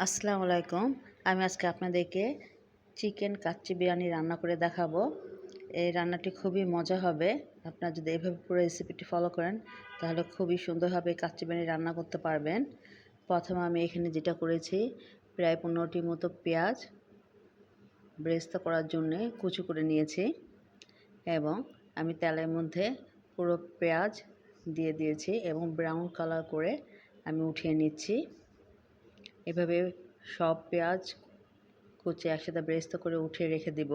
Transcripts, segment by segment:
আসসালামু আলাইকুম। আমি আজকে আপনাদেরকে চিকেন কাচ্চি বিরিয়ানি রান্না করে দেখাবো। এই রান্নাটি খুবই মজা হবে। আপনারা যদি এভাবে পুরো রেসিপিটি ফলো করেন তাহলে খুবই সুন্দরভাবে কাচ্চি বিরিয়ানি রান্না করতে পারবেন। প্রথমে আমি এখানে যেটা করেছি, প্রায় 15টির মতো পেঁয়াজ বেরেস্তা করার জন্যে কুচি করে নিয়েছি এবং আমি তেলের মধ্যে পুরো পেঁয়াজ দিয়ে দিয়েছি এবং ব্রাউন কালার করে আমি উঠিয়ে নিচ্ছি। এভাবে সব পেঁয়াজ কুচি একসাথে বেরেস্তা করে উঠিয়ে রেখে দিব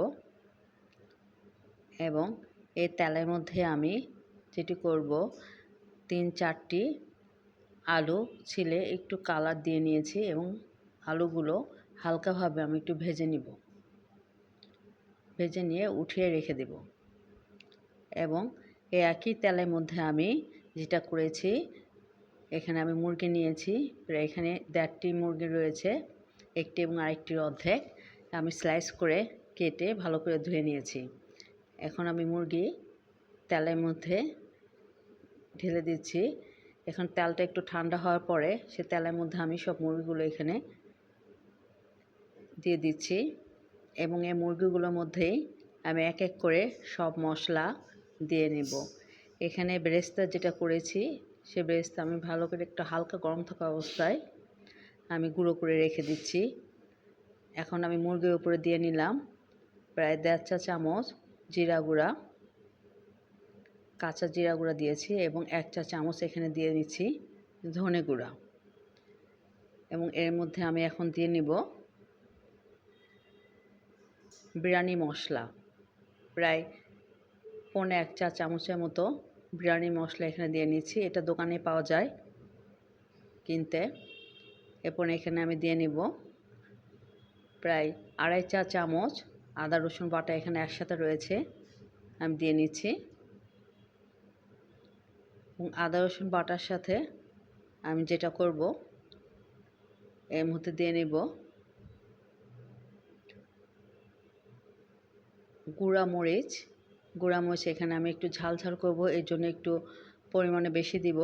এবং এই তেলের মধ্যে আমি যেটি করব, 3-4টি আলু ছিলে একটু কালার দিয়ে নিয়েছি এবং আলুগুলো হালকাভাবে আমি একটু ভেজে নিব। ভেজে নিয়ে উঠিয়ে রেখে দেব এবং এই একই তেলের মধ্যে আমি যেটা করেছি, এখানে আমি মুরগি নিয়েছি, প্রায় এখানে 1.5টি মুরগি রয়েছে, একটি এবং আরেকটির অর্ধেক আমি স্লাইস করে কেটে ভালো করে ধুয়ে নিয়েছি। এখন আমি মুরগি তেলের মধ্যে ঢেলে দিচ্ছি। এখন তেলটা একটু ঠান্ডা হওয়ার পরে সে তেলের মধ্যে আমি সব মুরগিগুলো এখানে দিয়ে দিচ্ছি এবং এই মুরগিগুলোর মধ্যেই আমি এক এক করে সব মশলা দিয়ে নেব। এখানে বেরেস্তা যেটা করেছি সে বেরেস্তা আমি ভালো করে একটু হালকা গরম থাকা অবস্থায় আমি গুঁড়ো করে রেখে দিচ্ছি। এখন আমি মুরগির উপরে দিয়ে নিলাম প্রায় 1.5 চা চামচ জিরা গুঁড়া, কাঁচা জিরা গুঁড়া দিয়েছি এবং 1 চা চামচ এখানে দিয়ে নিচ্ছি ধনে গুঁড়া এবং এর মধ্যে আমি এখন দিয়ে নিব বিরিয়ানি মশলা, প্রায় 1 চা চামচের মতো বিরিয়ানি মশলা এখানে দিয়ে নিচ্ছি। এটা দোকানে পাওয়া যায় কিনতে। এরপর এখানে আমি দিয়ে নিব প্রায় 2.5 চা চামচ আদা রসুন বাটা, এখানে একসাথে রয়েছে, আমি দিয়ে নিচ্ছি এবং আদা রসুন বাটার সাথে আমি যেটা করব, এর মধ্যে দিয়ে নিব গুঁড়া মরিচ। এখানে আমি একটু ঝাল ঝাল করব, এর জন্য একটু পরিমাণে বেশি দিব,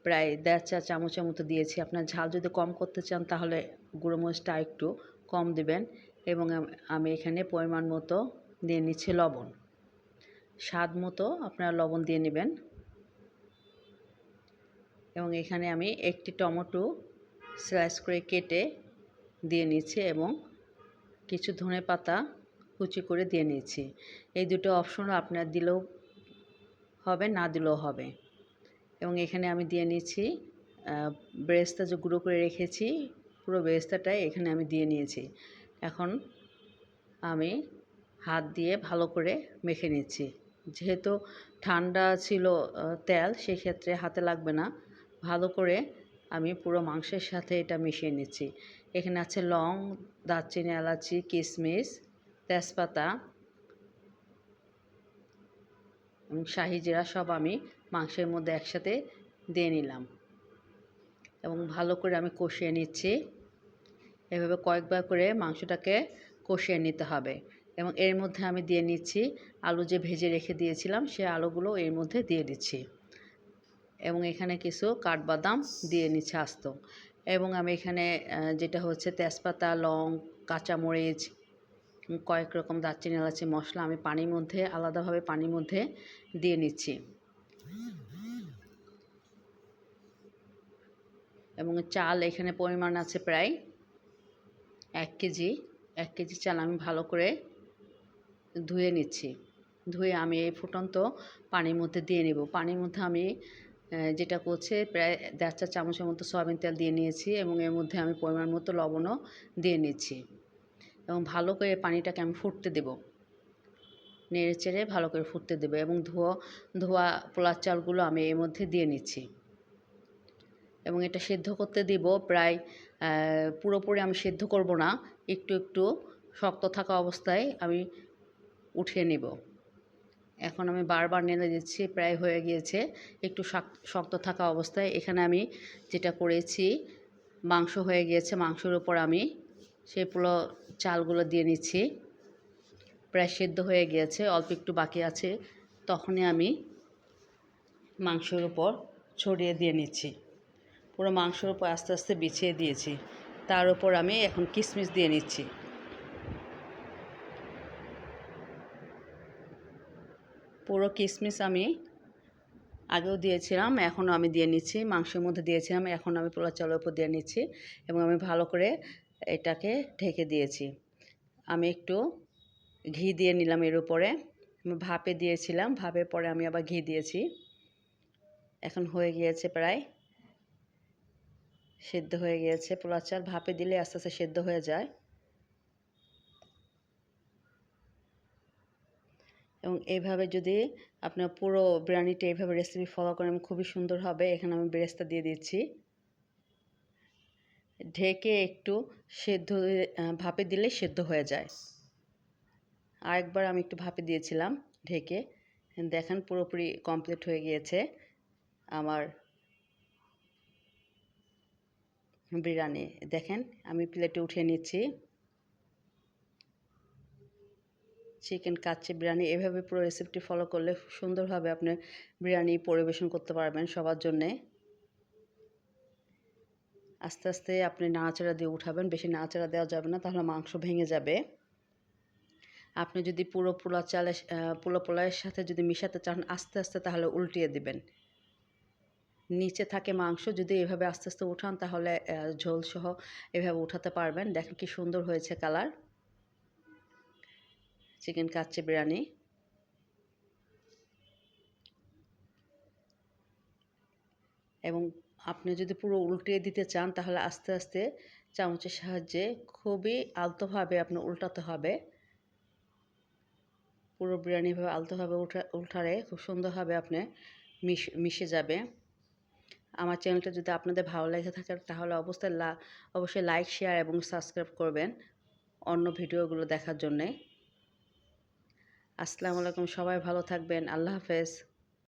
প্রায় 1.5 চা চামচের মতো দিয়েছি। আপনার ঝাল যদি কম করতে চান তাহলে গুঁড়ো মরিচটা একটু কম দিবেন এবং আমি এখানে পরিমাণ মতো দিয়ে নিচ্ছি লবণ। স্বাদ মতো আপনারা লবণ দিয়ে নেবেন এবং এখানে আমি একটি টমেটো স্লাইস করে কেটে দিয়ে নিচ্ছি এবং কিছু ধনেপাতা কুচি করে দিয়ে নিচ্ছি। এই দুটো অপশন আপনার দিলেও হবে, না দিলেও হবে। এবং এখানে আমি দিয়ে নিচ্ছি বেরেস্তা যে গুঁড়ো করে রেখেছি, পুরো বেরেস্তাটাই এখানে আমি দিয়ে নিয়েছি। এখন আমি হাত দিয়ে ভালো করে মেখে নিচ্ছি। যেহেতু ঠান্ডা ছিল তেল, সেক্ষেত্রে হাতে লাগবে না। ভালো করে আমি পুরো মাংসের সাথে এটা মিশিয়ে নিচ্ছি। এখানে আছে লং, দারচিনি, এলাচি, কিশমিশ, তেজপাতা এবং শাহি জিরা সব আমি মাংসের মধ্যে একসাথে দিয়ে নিলাম এবং ভালো করে আমি কষিয়ে নিচ্ছি। এভাবে কয়েকবার করে মাংসটাকে কষিয়ে নিতে হবে এবং এর মধ্যে আমি দিয়ে নিচ্ছি আলু যে ভেজে রেখে দিয়েছিলাম, সে আলুগুলো এর মধ্যে দিয়ে দিচ্ছি এবং এখানে কিছু কাঠবাদাম দিয়ে নিচ্ছি আস্ত এবং আমি এখানে যেটা হচ্ছে তেজপাতা, লং, কাঁচামরিচ, কয়েক রকম দারচিনি, এলাচি মশলা আমি পানির মধ্যে আলাদাভাবে পানির মধ্যে দিয়ে নিচ্ছি এবং চাল এখানে পরিমাণ আছে প্রায় 1 কেজি। 1 কেজি চাল আমি ভালো করে ধুয়ে নিচ্ছি। ধুয়ে আমি এই ফুটন্ত পানির মধ্যে দিয়ে নেব। পানির মধ্যে আমি যেটা করছে প্রায় 1.5 চা চামচের মতো সয়াবিন তেল দিয়ে নিয়েছি এবং এর মধ্যে আমি পরিমাণ মতো লবণও দিয়ে নিচ্ছি এবং ভালো করে পানিটাকে আমি ফুটতে দেব, নেড়ে চেড়ে ভালো করে ফুটতে দেবো এবং ধোয়া পোলার চালগুলো আমি এর মধ্যে দিয়ে নিচ্ছি এবং এটা সেদ্ধ করতে দিব। প্রায় পুরোপুরি আমি সেদ্ধ করব না, একটু একটু শক্ত থাকা অবস্থায় আমি উঠিয়ে নেব। এখন আমি বারবার নেড়ে দিচ্ছি, প্রায় হয়ে গিয়েছে, একটু শক্ত থাকা অবস্থায়। এখানে আমি যেটা করেছি, মাংস হয়ে গিয়েছে, মাংসের উপর আমি সেই পুরো চালগুলো দিয়ে নিচ্ছি। প্রায় সেদ্ধ হয়ে গিয়েছে, অল্প একটু বাকি আছে, তখনই আমি মাংসের উপর ছড়িয়ে দিয়ে নিচ্ছি। পুরো মাংসের উপর আস্তে আস্তে বিছিয়ে দিয়েছি তার উপর আমি এখন কিশমিশ দিয়ে নিচ্ছি। পুরো কিশমিশ আমি আগেও দিয়েছিলাম, এখনও আমি দিয়ে নিচ্ছি। মাংসের মধ্যে দিয়েছিলাম, এখন আমি পোলাও চালের উপর দিয়ে নিচ্ছি এবং আমি ভালো করে এটাকে ঢেকে দিয়েছি। আমি একটু ঘি দিয়ে নিলাম এর উপরে। ভাপে দিয়েছিলাম, ভাপের পরে আমি আবার ঘি দিয়েছি। এখন হয়ে গিয়েছে প্রায়, সেদ্ধ হয়ে গিয়েছে। পোলাও চাল ভাপে দিলে আস্তে আস্তে সেদ্ধ হয়ে যায় এবং এইভাবে যদি আপনার পুরো বিরিয়ানিটা এইভাবে রেসিপি ফলো করেন খুবই সুন্দর হবে। এখানে আমি বেরেস্তা দিয়ে দিচ্ছি। ঢেকে একটু সেদ্ধ ভাপে দিলে সেদ্ধ হয়ে যায়। আরেকবার আমি একটু ভাপে দিয়েছিলাম ঢেকে। দেখেন পুরোপুরি কমপ্লিট হয়ে গিয়েছে আমার বিরিয়ানি। দেখেন আমি প্লেটে উঠিয়ে নিচ্ছি। চিকেন কাচ্চি বিরিয়ানি এভাবে পুরো রেসিপিটি ফলো করলে সুন্দরভাবে আপনি বিরিয়ানি পরিবেশন করতে পারবেন সবার জন্যে। আস্তে আস্তে আপনি নাড়াচাড়া দিয়ে উঠাবেন, বেশি নাড়াচাড়া দেওয়া যাবে না, তাহলে মাংস ভেঙে যাবে। আপনি যদি পুরো পোলাওয়ের সাথে যদি মিশাতে চান আস্তে আস্তে তাহলে উল্টিয়ে দিবেন। নিচে থাকে মাংস, যদি এভাবে আস্তে আস্তে উঠান তাহলে ঝোলসহ এভাবে উঠাতে পারবেন। দেখেন কি সুন্দর হয়েছে কালার চিকেন কাচ্চি বিরিয়ানি। এবং আপনি যদি পুরো উল্টিয়ে দিতে চান তাহলে আস্তে আস্তে চামচের সাহায্যে খুবই আলতোভাবে আপনার উল্টাতে হবে। পুরো বিরিয়ানি এভাবে আলতোভাবে উঠালে খুব সুন্দরভাবে আপনি মিশে যাবে। আমার চ্যানেলটা যদি আপনাদের ভালো লেগে থাকে তাহলে অবশ্যই লাইক, শেয়ার এবং সাবস্ক্রাইব করবেন অন্য ভিডিওগুলো দেখার জন্যে। আসসালামু আলাইকুম, সবাই ভালো থাকবেন। আল্লাহ হাফেজ।